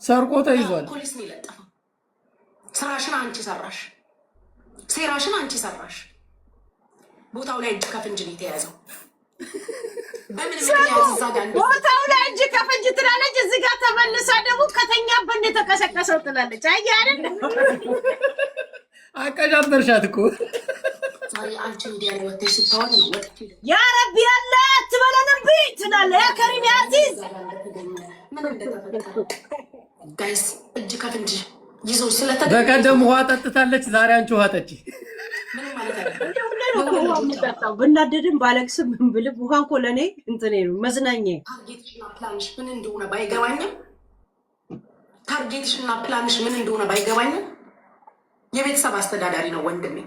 ሰርቆ ተይዟል። ፖሊስ ነው የለጠፈው። ስራሽን አንቺ ሰራሽ፣ ሴራሽን አንቺ ሰራሽ። ቦታው ላይ እጅ ከፍንጅ ነው የተያዘው። በምን ምክንያት እዛ ጋር ቦታው ላይ እጅ ከፍንጅ ትላለች፣ እዚህ ጋር ተመልሳ ደግሞ ከተኛበት እንደተቀሰቀሰው ትላለች። አይ አይደል አቀጃበርሻት እኮ ዛሬ አንቺ እንዲያ ነው ወጥተሽ ስታወሪ ወጥቼ ያ ረቢ ያለ ትበለንብኝ ትላለች። ያ ከሪም ያዚዝ ምን እንደተፈጠረ ጋይስ እጅ ከፍንጅ ይዞ ስለተገኘ በቀደም ውሃ ጠጥታለች፣ ዛሬ አንቺ ውሃ ጠጪ። ምን ማለት አይደለም። ብናደድም ባለቅስም ምን ብልም ውሃ እኮ ለእኔ እንትኔ ነው መዝናኛዬ። ታርጌትሽና ፕላንሽ ምን እንደሆነ ባይገባኝም ታርጌትሽና ፕላንሽ ምን እንደሆነ ባይገባኝም የቤተሰብ አስተዳዳሪ ነው ወንድሜ።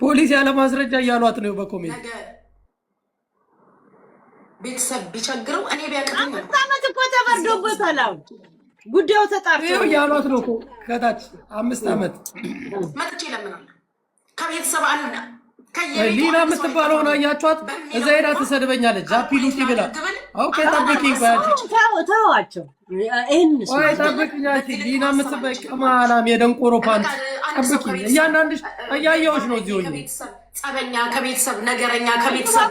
ፖሊስ ያለ ማስረጃ እያሏት ነው በኮሜንት። ነገ ቤተሰብ ቢቸግረው እኔ ቢያቀኝ ነው። አመት እኮ ተፈርዶበታል። አሁን ጉዳዩ ተጣርቶ እያሏት ነው እኮ ከታች 5 አመት መጥቼ ለምናለሁ ከቤተሰብ አንድ ሊና የምትባለውን አያችኋት? እዛ ሄዳ ትሰድበኛለች። ጃፒ ሉቲ ብላ ኦኬ ጠብቂኝ ተዋቸው። ወይ ጠብቂኝ። ሊና የምትባይ ቀማላም የደንቆሮ ፓንት ጠብቂኝ። እያንዳንድሽ እያየሁሽ ነው። እዚህ ሆኜ ጸበኛ ከቤተሰብ ነገረኛ ከቤተሰብ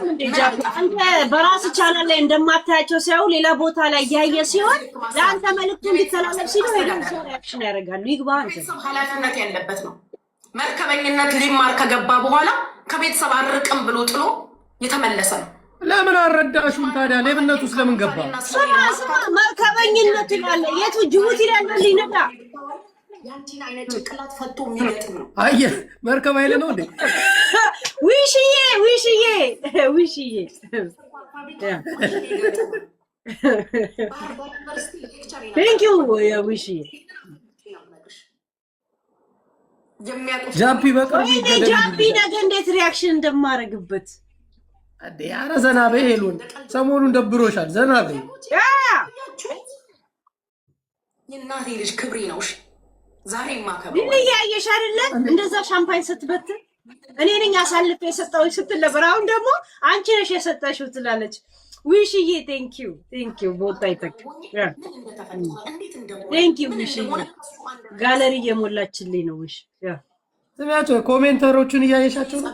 አንተ በራስ ቻናል ላይ እንደማታያቸው ሳይሆን ሌላ ቦታ ላይ ያየ ሲሆን ለአንተ መልዕክቱ እንዲተላለፍ ሲሉ ሄደው ሪአክሽን ያደርጋሉ። ይግባ አንተ ኃላፊነት ያለበት ነው። መርከበኝነት ሊማር ከገባ በኋላ ከቤተሰብ አርቅም ብሎ ጥሎ የተመለሰ ነው። ለምን አረዳሹም ታዲያ? ሌብነቱ ስለምን ገባ? ስማ መርከበኝነት ይላል። የቱ ጅቡቲ ላይ ሊነዳ ያንቺን አይነት ጭንቅላት ፈቶ የሚገጥም ነው። አየ መርከብ አይለ ነው እንዴ? ውሽዬ ቴንክ ዩ ውሽዬ ጃፒ በቅርቡ ጃፒ ነገ እንዴት ሪአክሽን እንደማረግበት አዴ ኧረ ዘና በይ ሄሉን። ሰሞኑን ደብሮሻል፣ ዘና በይ። የእናቴ ልጅ ክብሬ ነው። እሺ ዛሬ ማከብረው ይያየሽ አይደለ? እንደዛ ሻምፓኝ ስትበት እኔ ነኝ አሳልፌ የሰጠሁሽ ስትል ነበር። አሁን ደግሞ አንቺ ነሽ የሰጠሽው ትላለች። ዊሽዬ ቴንክ ዩ ቦታ ይተክ ቴንክ ዩ ዊሽዬ ጋለሪ እየሞላችልኝ ነው። ዊሽ ስሚያቸው ኮሜንተሮቹን እያየሻቸው ነው።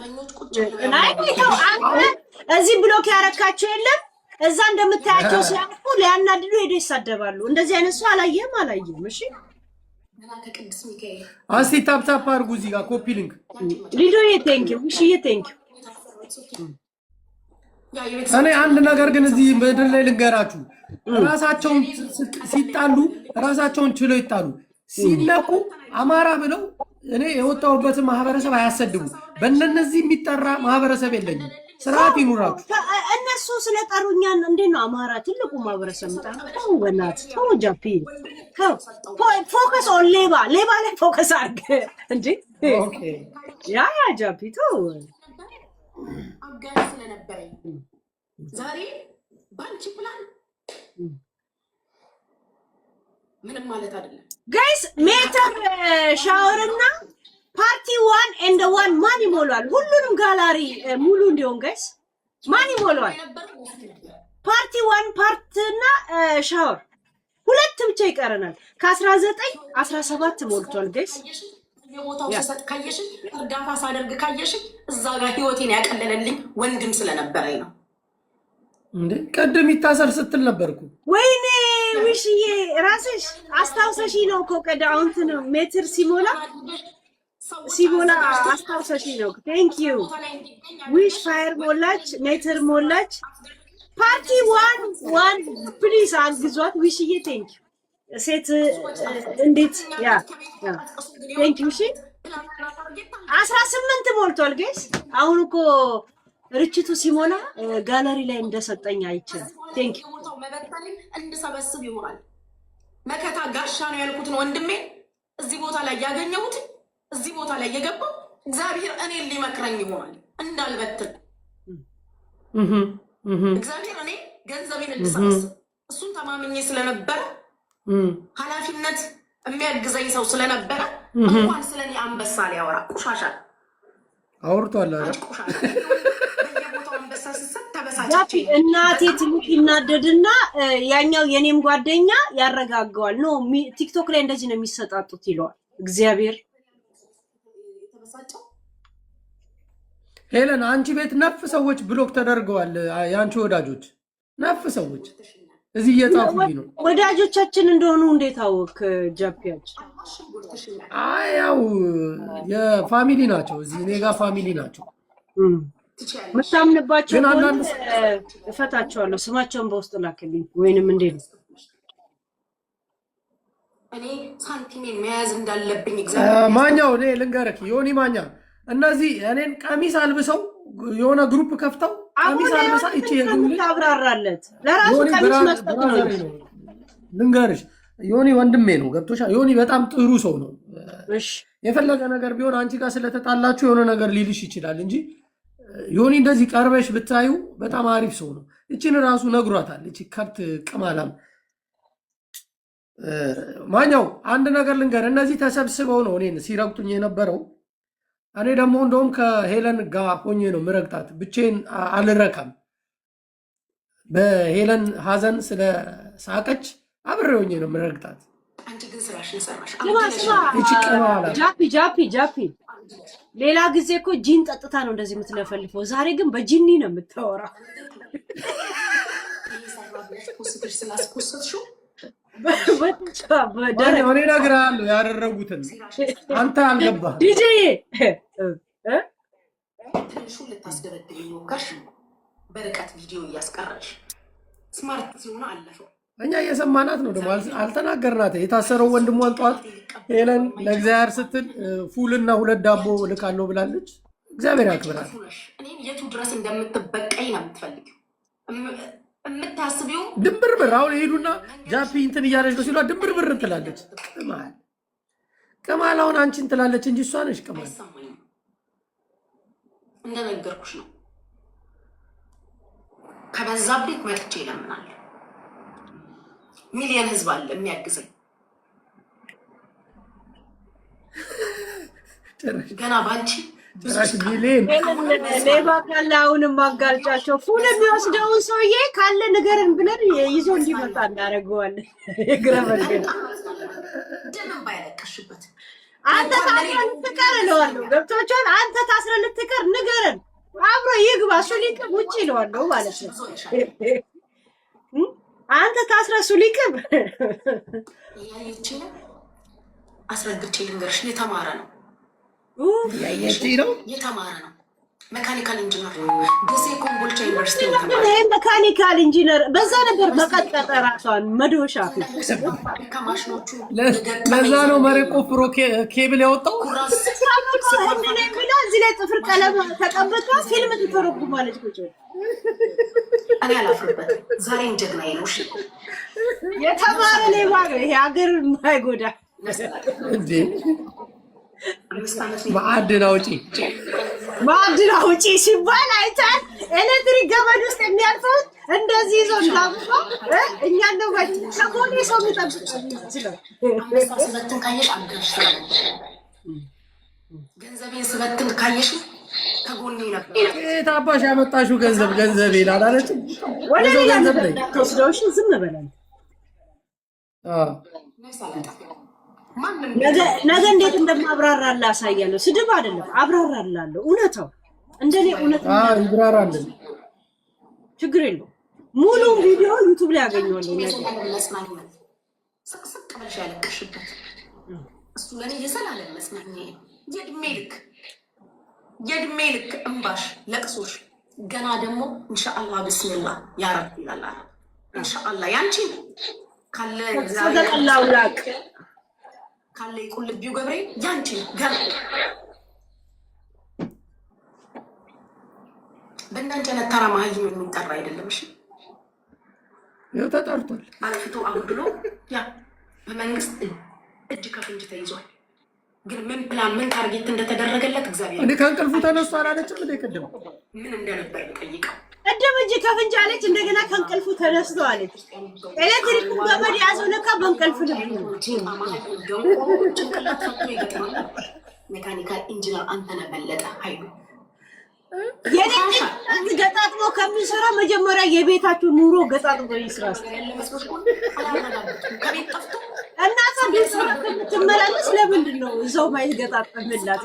እዚህ ብሎክ ያረካቸው የለም እዛ እንደምታያቸው ሲያልፉ ሊያናድዱ ሄዶ ይሳደባሉ። እንደዚህ አይነት ሰው አላየም። እሺ እስቲ ታፕ አድርጉ እዚህ ጋር ኮፒ ሊንክ ሊዶዬ ቴንክ ዩ ዊሽዬ ቴንክ ዩ። እኔ አንድ ነገር ግን እዚህ ምድር ላይ ልንገራችሁ፣ ራሳቸውን ሲጣሉ ራሳቸውን ችለው ይጣሉ። ሲነቁ አማራ ብለው እኔ የወጣሁበትን ማህበረሰብ አያሰድቡ። በእነዚህ የሚጠራ ማህበረሰብ የለኝም። ስርዓት ይኑራችሁ። እነሱ ስለጠሩኛ እንዴት ነው አማራ ትልቁ ማህበረሰብ ምጣው? በእናትህ ተው ጃፒ፣ ፎከስ ኦን ሌባ ላይ ፎከስ አድርግ እንጂ ያ ጃፒ ተው። አጋር ስለነበረኝ ዛሬ ባንቺ ፕላን ምንም ማለት አይደለም ጋይስ። ሜተር ሻወርና ፓርቲ 1 ኤንድ 1 ማን ይሞላል? ሁሉንም ጋላሪ ሙሉ እንዲሆን ጋይስ ማን ይሞላል? ፓርቲ 1 ፓርትና ሻወር ሁለት ብቻ ይቀረናል። ከ19 17 ሞልቷል ጋይስ። የቦታው ሰጥ ካየሽ እርዳታ ሳደርግ ካየሽ እዛ ጋር ህይወቴን ያቀለለልኝ ወንድም ስለነበረኝ ነው። እንዴ ቀደም ይታሰር ስትል ነበርኩ። ወይኔ ዊሽዬ ራስሽ አስታውሰሽ ነው እኮ ቀዳውንት ነው ሜትር ሲሞላ አስታውሰሽ ነው። ቴንክ ዩ ዊሽ ፋየር ሞላች፣ ሜትር ሞላች። ፓርቲ 1 ፕሊዝ አግዟት ዊሽዬ ቴንክ ዩ። ሴት እንዴት ያ ቴንክ ዩ። እሺ 18 ሞልቷል ጋይስ። አሁን እኮ ርችቱ ሲሞላ ጋለሪ ላይ እንደሰጠኝ አይቻል። ቴንክ ዩ መበተልኝ እንድሰበስብ ይሆናል። መከታ ጋሻ ነው ያልኩትን ወንድሜ እዚህ ቦታ ላይ ያገኘሁት እዚህ ቦታ ላይ የገባው እግዚአብሔር እኔን ሊመክረኝ ይሆናል እንዳልበትል። እግዚአብሔር እኔ ገንዘቤን እንድሰበስብ እሱን ተማምኜ ስለነበረ ኃላፊነት የሚያግዘኝ ሰው ስለነበረ እንኳን ስለኔ አንበሳ ሊያወራ ቆሻሻ አውርቷል። ቆሻሻ በየቦታው አንበሳ ሲሰጥ ተበሳጨች። እናቴ ትሙት ይናደድና ያኛው የኔም ጓደኛ ያረጋጋዋል። ኖ ቲክቶክ ላይ እንደዚህ ነው የሚሰጣጡት ይለዋል። እግዚአብሔር ሄለን አንቺ ቤት ነፍ ሰዎች ብሎክ ተደርገዋል። የአንቺ ወዳጆች ነፍ ሰዎች እዚህ እየጻፉልኝ ነው። ወዳጆቻችን እንደሆኑ እንዴት አወቅ? ጃፒያች ያው የፋሚሊ ናቸው። እዚህ እኔ ጋር ፋሚሊ ናቸው። ምታምንባቸው እፈታቸዋለሁ። ስማቸውን በውስጥ ላክልኝ ወይንም እንዴት ነው እኔ ሳንቲሜን መያዝ እንዳለብኝ ማኛው እኔ ልንገርህ ዮኒ ማኛ እነዚህ እኔን ቀሚስ አልብሰው የሆነ ግሩፕ ከፍተው ቀሚስ አልብሳ እቺ የግል ታብራራለት ለራሱ ቀሚስ መስጠት ነው። ልንገርሽ ዮኒ ወንድሜ ነው። ገብቶሻል? ዮኒ በጣም ጥሩ ሰው ነው። እሺ የፈለገ ነገር ቢሆን አንቺ ጋር ስለተጣላችሁ የሆነ ነገር ሊልሽ ይችላል እንጂ ዮኒ እንደዚህ ቀርበሽ ብታዩ በጣም አሪፍ ሰው ነው። እቺን ራሱ ነግሯታል። እቺ ከብት ቅማላም ማኛው አንድ ነገር ልንገር፣ እነዚህ ተሰብስበው ነው እኔን ሲረግጡኝ የነበረው። እኔ ደግሞ እንደውም ከሄለን ጋር ሆኜ ነው ምረግጣት። ብቻዬን አልረካም። በሄለን ሀዘን ስለ ሳቀች አብሬ ሆኜ ነው ምረግጣት። ጃፒ ሌላ ጊዜ እኮ ጂን ጠጥታ ነው እንደዚህ የምትለፈልፈው። ዛሬ ግን በጂኒ ነው የምታወራ። እኔ እነግርሃለሁ ያደረጉትን አንተ አልገባህም። ዲጄ ትንሹን ልታስደረድልኝ ሞከርሽ። በርቀት ቪዲዮ እያስቀረሽ ስማርት ሲሆን አለፈው። እኛ እየሰማናት ነው ደግሞ አልተናገርናት። የታሰረው ወንድሟን ጠዋት ሄለን ለእግዚአብሔር ስትል ፉልና 2 ዳቦ ልካለሁ ብላለች። እግዚአብሔር ያክብራል። እኔም የቱ ድረስ እንደምትበቀኝ ነው የምትፈልጊው የምታስቢው። ድንብርብር አሁን ሄዱና ጃፒ እንትን እያለች ነው ሲሏት ድንብርብር ትላለች። ቅማል አሁን አንቺን ትላለች እንጂ እሷ ነሽ ቅማል። እንደነገርኩሽ ነው። ከበዛብኝ መጥቼ እለምናለሁ። ሚሊዮን ህዝብ አለ የሚያግዘኝ። ገና ባንቺ ሚሊዮን ሌባ ካለ አሁንም አጋልጫቸው። ፉል የሚወስደውን ሰውዬ ካለ ንገርን ብለን ይዞ እንዲመጣ እናደርገዋለን። የግረ መንገድ ደምን ባያለቀሽበት አንተ ታስረ ልትቀር እለዋለሁ። ገብቶቿል። አንተ ታስረ ልትቀር ንገርን፣ አብሮ ይግባ። እሱ ሊቅም ውጭ እለዋለሁ ማለት ነው። አንተ ታስረ እሱ ሊቅም ያየችኝ አስረግጬ ልንገርሽ፣ የተማረ ነው የተማረ ነው። ሜካኒካል ኢንጂነር ደሴ ኮምቦልቻ ዩኒቨርሲቲ ሜካኒካል ኢንጂነር በዛ ነበር በቀጥቀጠ ራሷን መዶሻ ከማሽኖቹ ለዛ ነው መሬት ቆፍሮ ኬብል ያወጣው። እዚህ ላይ ጥፍር ቀለም ተቀብታ ፊልም ትተረጉማለች። ቁጭ እኔ አላፍርበትም። ዛሬም ጀግናዬ ነው። የተማረ ሌባ ነው። ይሄ ሀገር የማይጎዳ እንዴ! ማዕድን አውጪ ሲባል አይተን ኤሌክትሪክ ገመድ ውስጥ የሚያልፈው እንደዚህ ይዞ እንዳብቆ እኛ ነው ባጭ ከሆነ ሰው የሚጠብቅ ስበትን ካየሽ አጋሽ ገንዘቤን ስበትን ካየሽ ከጎኔ ነበር። የት አባሽ ያመጣሽው ገንዘብ ይላል አለች። ወደ ገንዘብ ላይ ተወስደውሽ ዝም በለን። ነገ እንዴት እንደማብራራላ አሳያለሁ። ስድብ አይደለም አብራራላለሁ። እውነታው እንደኔ እውነት ይብራራልን፣ ችግር የለው። ሙሉ ቪዲዮ ዩቲዩብ ላይ ያገኘዋለሁ። ስቅስቅ ብለሽ ያለቀሽበት እሱ ለኔ የዘላለም መስማኛዬ። የእድሜ ልክ እንባሽ ለቅሶሽ ገና ደግሞ ኢንሻአላህ ብስሚላህ ያ ረብ ይላል። ኢንሻአላህ ያንቺ ካለ ተቀላው ላቅ ካለ ይቁልቢው ገብሬ ያንቺ ገና በእናንተ ተራ ማህይም የሚጠራ አይደለም። እሺ ይኸው ተጠርቷል። አለፍቶ አጉድሎ ያ በመንግስት እጅ ከፍንጅ ተይዟል። ግን ምን ፕላን ምን ታርጌት እንደተደረገለት እግዚአብሔር እንዴ ከእንቅልፉ ተነስቶ አላለችም እንዴ? ቅድም ምን እንደነበር ጠይቀው ቅድም እጅ ከፍንጅ አለች። እንደገና ከእንቅልፉ ተነስቶ አለች። ኤሌክትሪክ ገመድ ያዘው ለካ በእንቅልፍ ነው። ጭንቅላት ፈቶ ይገጥማል። ሜካኒካል ኢንጂነር አንተነህ በለጠ ኃይሉ የኔ ገጣጥሞ ከሚሰራ መጀመሪያ የቤታችሁ ኑሮ ገጣጥሞ ይስራስ እናታ ቢሰራ ከምትመላለስ ለምንድን ነው እዛው ማይል ገጣጥምላት?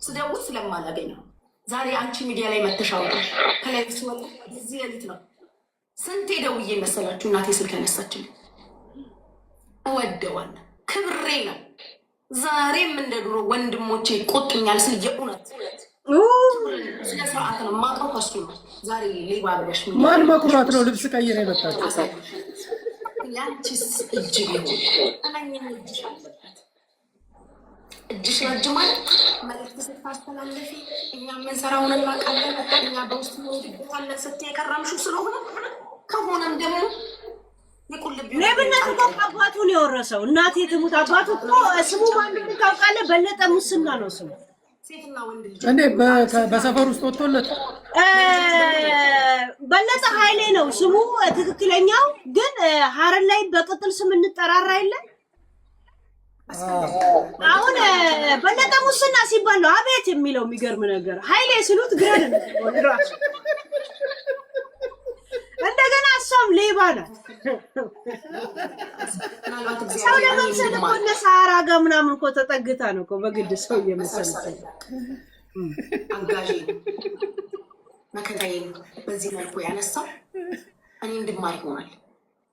ስደውል ስለማላገኝ ነው። ዛሬ አንቺ ሚዲያ ላይ መተሻወራሽ ከላይ ሲወጣ እዚህ ያሉት ነው። ስንቴ ደውዬ መሰላችሁ እናቴ ስልክ ያነሳችኝ። እወደዋለሁ፣ ክብሬ ነው። ዛሬም እንደ ድሮ ወንድሞቼ ይቆጡኛል ስል የእውነት ስለ ስርዓት ነው የማውቀው ከሱ ነው። ዛሬ ሌባ ብለሽ ማን መኩራት ነው? ልብስ ቀይረ የመጣችው ያንቺስ እጅ ቢሆን አናኝም እጅሽ አለበት። እጅሽ ረጅማል መልዕክት ስታስተላለፊ እኛ የምንሰራውን እናውቃለን። እኛ በውስጥ ሆንበታለን ስትይ የከረምሽው ስለሆነ ከሆነም ደግሞ ሌብነት እኮ አባቱን የወረሰው እናቴ ትሙት አባቱ እኮ ስሙ ማን እንደሆነ ታውቃለህ? በለጠ ሙስና ነው ስሙ። እንዴ በሰፈር ውስጥ ወጥቶለት በለጠ ኃይሌ ነው ስሙ ትክክለኛው። ግን ሀረር ላይ በቅጥል ስም እንጠራራ የለ። አሁን በለጠ ሙስና ሲባል ነው አቤት የሚለው። የሚገርም ነገር ኃይሌ ሲሉት ግረድ ነው ራሱ። እንደገና እሷም ሌባ ናት። ሰው ለመምሰል እኮ እነ ሳራ ጋር ምናምን እኮ ተጠግታ ነው እኮ በግድ ሰው እየመሰለች አጋዥ መከታዬ በዚህ መልኩ ያነሳው እኔ እንድማር ይሆናል።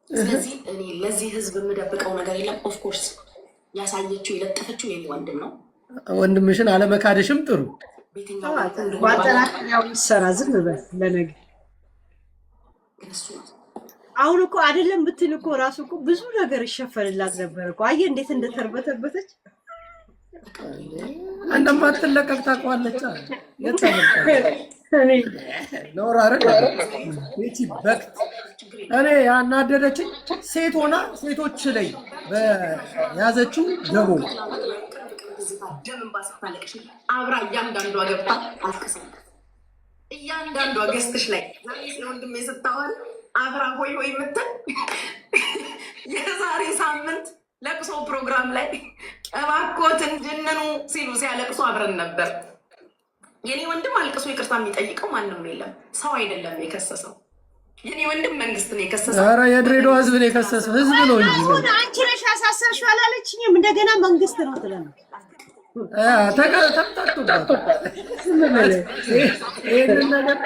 ስለዚህ እኔ ለዚህ ህዝብ የምደብቀው ነገር የለም። ኦፍኮርስ ያሳየችው የለጠፈችው የኔ ወንድም ነው። ወንድምሽን አለመካደሽም ጥሩ ባጠናት ያው ይሰራ ዝም በል ለነገ አሁን እኮ አይደለም ብትል እኮ ራሱ እኮ ብዙ ነገር ይሸፈንላት ነበር እኮ። አየህ እንዴት እንደተርበተበተች። እንደማትለቀቅ ታውቀዋለች። እኔ ያናደደችኝ ሴት ሆና ሴቶች ላይ በያዘችው ደቦ አብራ እያንዳንዷ ገብታ አልቅሰናል። እያንዳንዷ ገስትሽ ላይ ወንድሜ ስታወሪ አብራ ሆይ ሆይ የምትል የዛሬ ሳምንት ለቅሶ ፕሮግራም ላይ እባክዎትን ጀነኑ ሲሉ ሲያለቅሱ አብረን ነበር። የኔ ወንድም አልቅሶ ይቅርታ የሚጠይቀው ማንም የለም። ሰው አይደለም የከሰሰው። የኔ ወንድም መንግስት ነው የከሰሰው። ኧረ የድሬዳዋ ህዝብ ነው የከሰሰው። ህዝብ ነው እንጂ አንቺ ነሽ ያሳሰርሽው አላለችኝም። እንደገና መንግስት ነው ትላለች። ይህንን ነገር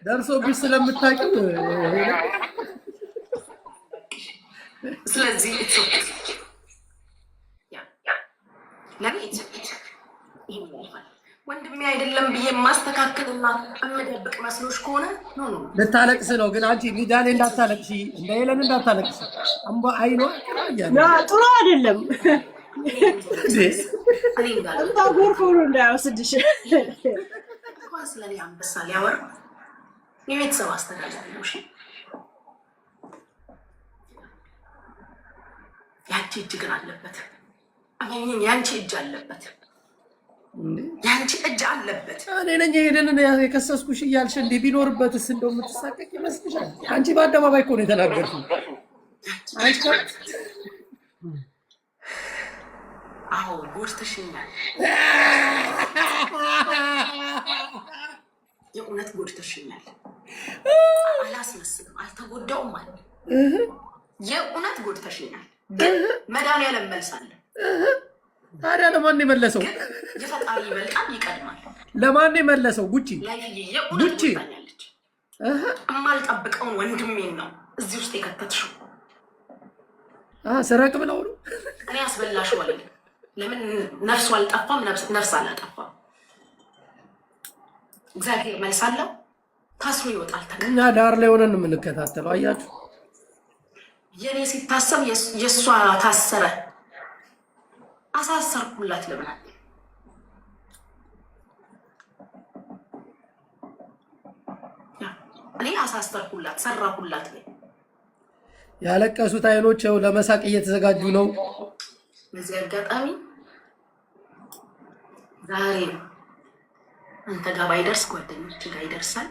ደርሶብሽ ስለምታውቂው ስለዚህ ወንድሜ አይደለም ብዬ ማስተካከልና የምደብቅ መስሎሽ ከሆነ ልታለቅስ ነው። ግን አንቺ ሚዲያ ላይ እንዳታለቅሺ፣ እንደ ሄለን እንዳታለቅሺ። አምባ አይኗ ጥሩ አይደለም። እንባ ጎርፎ ነው እንዳይወስድሽ። እንኳን ስለኔ አንበሳ ሊያወራ የቤተሰብ አስተዳደር ነው። እሺ ያንቺ እጅ ግን አለበት። አሁን ያንቺ እጅ አለበት። ያንቺ እጅ አለበት። እኔ ነኝ ሄደን የከሰስኩሽ እያልሽ እንዴ ቢኖርበትስ እንደው የምትሳቀቅ ይመስልሻል? አንቺ በአደባባይ እኮ ነው የተናገርሽው። አንቺ አዎ ጎድተሽኛል። የእውነት ጎድተሽኛል። አላስመስልም፣ አልተጎዳውም ማለት የእውነት ጎድተሽኛል። ግን መድኃኒዓለም መልሳለሁ። ታዲያ ለማን የመለሰው? የፈጣሪ ይበልጣል ይቀድማል። ለማን የመለሰው? ጉቺ ጉቺ የማልጠብቀውን ወንድሜን ነው እዚህ ውስጥ የከተትሽው። ስረቅ ብለው ነው እኔ አስበላሽው አለ። ለምን ነፍሱ አልጠፋም? ነፍስ አላጠፋም። እግዚአብሔር መልሳለሁ። ታስሮ ይወጣል። እኛ ዳር ላይ ሆነን የምንከታተለው አያችሁ። የኔ ሲታሰብ የእሷ ታሰረ። አሳሰርኩላት። ለምን እኔ አሳሰርኩላት፣ ሰራኩላት። ያለቀሱት አይኖች ለመሳቅ እየተዘጋጁ ነው። በዚህ አጋጣሚ ዛሬ አንተ ጋር ባይደርስ ጓደኞች ጋር ይደርሳል።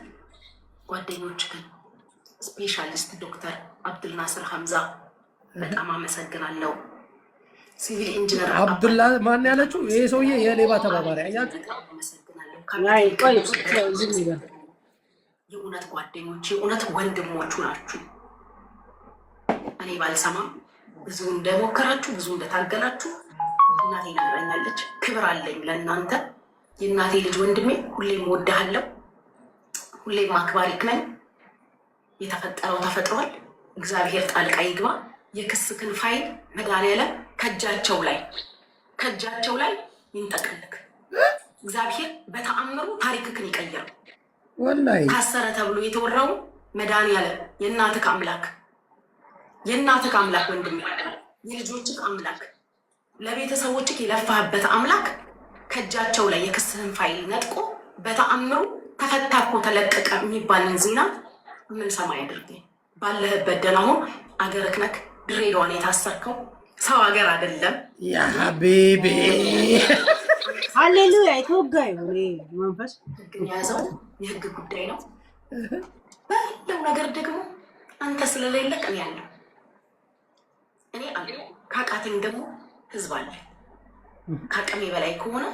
ጓደኞች ግን ስፔሻሊስት ዶክተር አብዱልናስር ሐምዛ በጣም አመሰግናለሁ። ሲቪል ኢንጂነር አብዱላ ማን ያለችው? ይሄ ሰውዬ የሌባ ተባባሪ አያችሁ። የእውነት ጓደኞች የእውነት ወንድሞቹ ናችሁ። እኔ ባልሰማም ብዙ እንደሞከራችሁ ብዙ እንደታገላችሁ እናቴ ነግራኛለች። ክብር አለኝ ለእናንተ የእናቴ ልጅ ወንድሜ። ሁሌም እወድሃለሁ፣ ሁሌም አክባሪክ ነኝ። የተፈጠረው ተፈጥሯል። እግዚአብሔር ጣልቃ ይግባ። የክስክን ፋይል መድኃኒዓለም ከእጃቸው ላይ ይንጠቅልክ። እግዚአብሔር በተአምሩ ታሪክክን ይቀይረው። ታሰረ ተብሎ የተወራው መድኃኒዓለም የእናትህ አምላክ ወንድም የልጆችህ አምላክ ለቤተሰቦችህ የለፋህበት አምላክ ከእጃቸው ላይ የክስህን ፋይል ነጥቆ በተአምሩ ተፈታኮ ተለቀቀ የሚባልን ዜና ምን ሰማ ያድርገኝ። ባለህበት ደህና ሁን። አገርክ ነክ ድሬዳዋን የታሰርከው ሰው ሀገር አይደለም። ያ ሀቢቢ ሃሌሉያ። የተወጋዩ መንፈስ ህግን የያዘው የህግ ጉዳይ ነው። ባለው ነገር ደግሞ አንተ ስለሌለቅ እኔ ያለው እኔ አለ ካቃተኝ ደግሞ ህዝብ አለ። ካቅሜ በላይ ከሆነ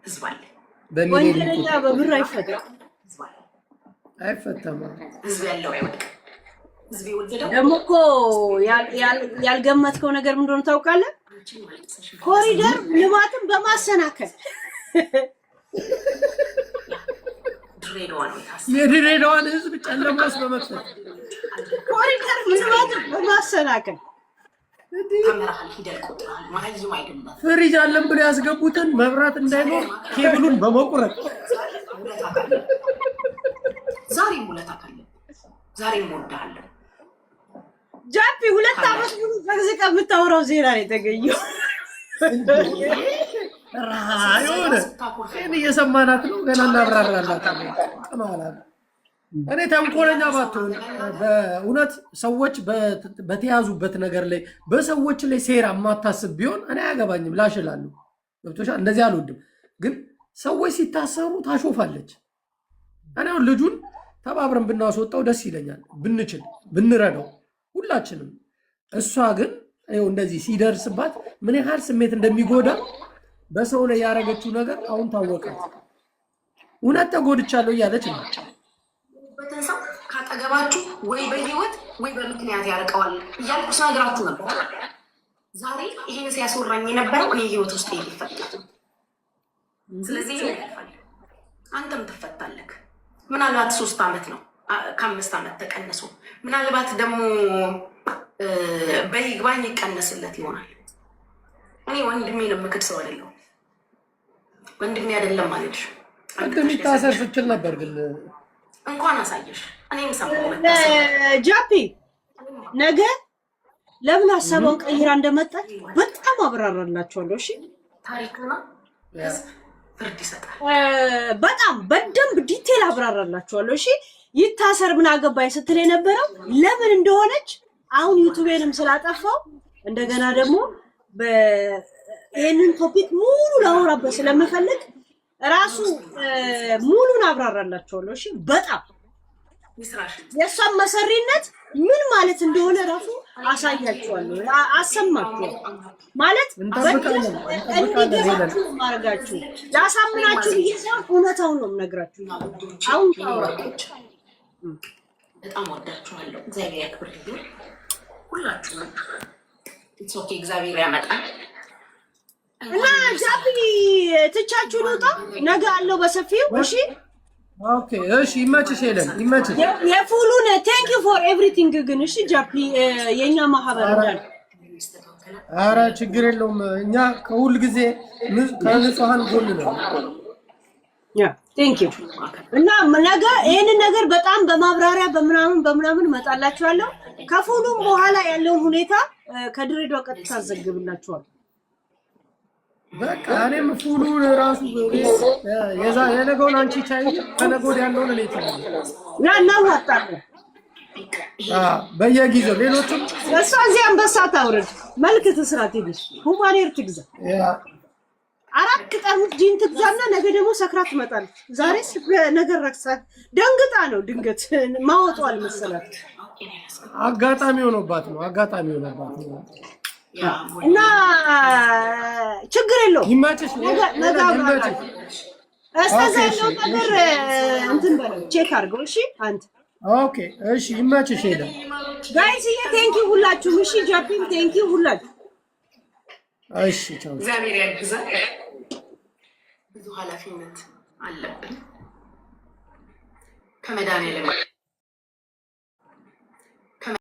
ህዝብ አለ። ወንጀለኛ በብር አይፈታም። ህዝብ ያለው አይወድቅም። ህዝብ የወደደው ደግሞ እኮ ያልገመትከው ነገር ምን እንደሆነ ታውቃለህ? ኮሪደር ልማትን በማሰናከል የድሬዳዋን ህዝብ ጨለማ ውስጥ በመክተት ኮሪደር ልማትን በማሰናከል ፍሪጅ አለን ብለው ያስገቡትን መብራት እንዳይኖር ኬብሉን በመቁረጥ ዛሬም ውለታ ካለ ዛሬም እወድሃለሁ። ጃፒ 2 ዓመት ሙሉ ዘግዝቀ የምታወራው ዜና ነው የተገኘው። ራዩን እየሰማናት ነው። ገና እናብራራላታለን። እኔ ተንኮለኛ ባትሆን በእውነት ሰዎች በተያዙበት ነገር ላይ በሰዎች ላይ ሴራ የማታስብ ቢሆን እኔ አያገባኝም። ላሽላለሁ። ገብቶሻል? እንደዚህ አልወድም። ግን ሰዎች ሲታሰሩ ታሾፋለች። እኔ ልጁን ተባብረን ብናስወጣው ደስ ይለኛል፣ ብንችል ብንረዳው ሁላችንም። እሷ ግን ይኸው እንደዚህ ሲደርስባት ምን ያህል ስሜት እንደሚጎዳ በሰው ላይ ያደረገችው ነገር አሁን ታወቃት። እውነት ተጎድቻለሁ እያለች ነው። በተንሳው ካጠገባችሁ ወይ በህይወት ወይ በምክንያት ያርቀዋል እያልኩ ስነግራችሁ ነበር። ዛሬ ይሄን ሲያስወራኝ የነበረው እኔ ህይወት ውስጥ ይፈታል። ስለዚህ አንተም ትፈታለህ። ምናልባት 3 ዓመት ነው ከ5 ዓመት ተቀንሶ ምናልባት ደግሞ በይግባኝ ይቀነስለት ይሆናል። እኔ ወንድሜን የምክድ ሰው አይደለሁም። ወንድሜ አይደለም ማለት አንተም ታሰር ስትል ነበር ግን እንኳን አሳየሽ። እኔም ሰማሁ ጃፒ ነገ ለምን ሀሳቧን ቀይራ እንደመጣች በጣም አብራራላችኋለሁ። እሺ ታሪክና ፍርድ ይሰጣል። በጣም በደንብ ዲቴል አብራራላችኋለሁ። እሺ ይታሰር ምን አገባኝ ስትል የነበረው ለምን እንደሆነች አሁን ዩቲዩብንም ስላጠፋው እንደገና ደግሞ በእንን ቶፒክ ሙሉ ላወራበት ስለምፈልግ ራሱ ሙሉን አብራራላችኋለሁ። እሺ በጣም የሷን መሰሪነት ምን ማለት እንደሆነ ራሱ አሳያችኋለሁ፣ አሰማችኋለሁ። ማለት እንዲገባችሁ ማርጋችሁ ላሳምናችሁ ይሄን እውነታውን ነው የምነግራችሁ። አሁን ታውራችሁ በጣም ወዳችኋለሁ። እግዚአብሔር ያክብርልኝ ሁላችሁም። ኢትስ ኦኬ። እግዚአብሔር ያመጣል እና ጃፒ ትቻችሁ ልውጣ። ነገ አለው በሰፊው። እሺ ኦኬ። እሺ ይመችሽ፣ ሄለን ይመችሽ። የፉሉን ቴንክ ዩ ፎር ኤቭሪቲንግ። ግን እሺ ጃፒ የኛ ማህበር እንዳል ኧረ ችግር የለውም። እኛ ከሁል ጊዜ ከንጹሃን ጎን ነው። ያ ቴንክ ዩ። እና ነገ ይሄንን ነገር በጣም በማብራሪያ በምናምን መጣላችኋለሁ። ከፉሉም በኋላ ያለውን ሁኔታ ከድሬዳዋ ቀጥታ አዘግብላችኋለሁ። በቃ እኔም ፉሉን ራሱ የነገውን አንቺ ቻይ፣ ከነገ ወዲያ ያለውን እኔ ይችላል ያ እናዋጣለን በየጊዜው። ሌሎችም እሷ እዚህ አንበሳ ታውረድ መልክ ትስራት ይልሽ ሁማኔር ትግዛ 4 ጠርሙስ ጂን ትግዛና ነገ ደግሞ ሰክራ ትመጣለች። ዛሬስ ነገር ረክሳ ደንግጣ ነው ድንገት ማወጣው አልመሰላት። አጋጣሚ ሆኖባት ነው። እና ችግር የለውም። ይመችሽ። እስከዛ ያለው ነገር እንትን በለው ቼክ አድርገው። እሺ አንተ ኦኬ እሺ ይመችሽ። ሄደ ጋይስ ቴንክ ዩ ሁላችሁም። እሺ ጃፒን ቴንክ ዩ ሁላችሁ። እሺ ቻው። እግዚአብሔር ያግዛል። ብዙ ኃላፊነት አለብን ከመድኃኒዓለም